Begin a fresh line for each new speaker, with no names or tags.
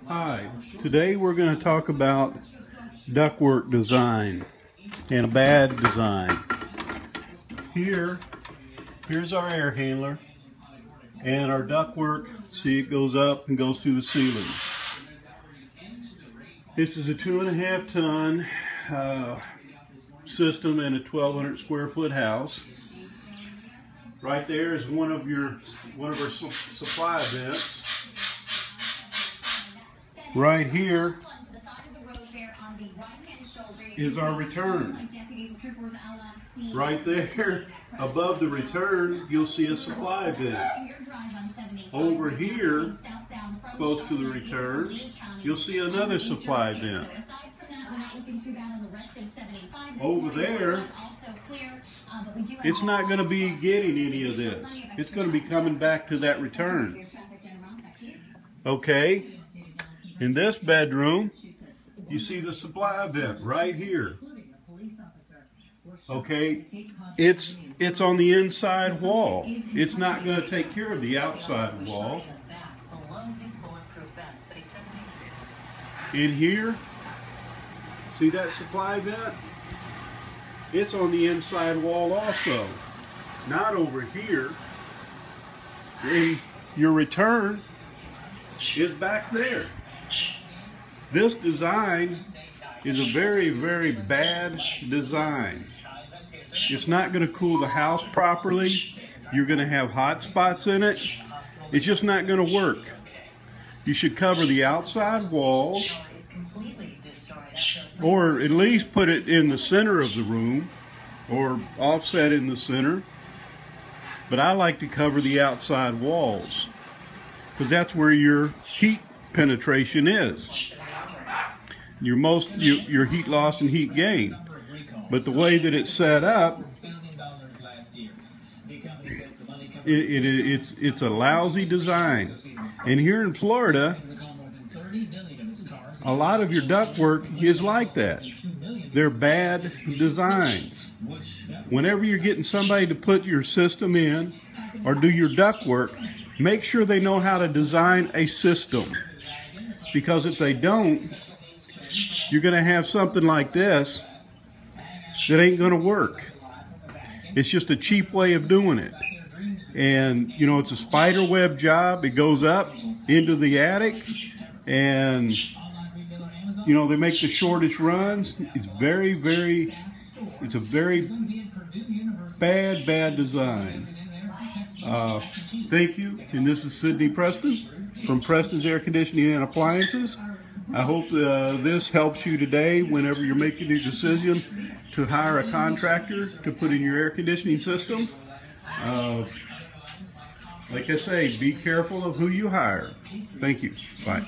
Hi, today we're going to talk about ductwork design and a bad design. Here's our air handler and our ductwork. See, it goes up and goes through the ceiling. This is a 2.5 ton system in a 1,200 square foot house. Right there is one of our supply vents. Right here is our return. Right there, above the return, you'll see a supply vent. Over here, close to the return, you'll see another supply vent. Over there, it's not going to be getting any of this. It's going to be coming back to that return. Okay, in this bedroom, you see the supply vent right here. Okay, it's on the inside wall. It's not going to take care of the outside wall. In here, see that supply vent? It's on the inside wall also. Not over here. And your return is back there. This design is a very, very bad design. It's not going to cool the house properly. You're going to have hot spots in it. It's just not going to work. You should cover the outside walls, or at least put it in the center of the room, or offset in the center. But I like to cover the outside walls, because that's where your heat penetration is. Your heat loss and heat gain. But the way that it's set up, it's a lousy design. And here in Florida, a lot of your ductwork is like that. They're bad designs. Whenever you're getting somebody to put your system in or do your ductwork, make sure they know how to design a system. Because if they don't, you're going to have something like this that ain't going to work. It's just a cheap way of doing it. And, you know, it's a spider web job. It goes up into the attic, and, you know, they make the shortest runs. It's it's a very bad design. Thank you. And this is Sidney Preston from Preston's Air Conditioning and Appliances. I hope this helps you today whenever you're making a decision to hire a contractor to put in your air conditioning system. Like I say, be careful of who you hire. Thank you. Bye.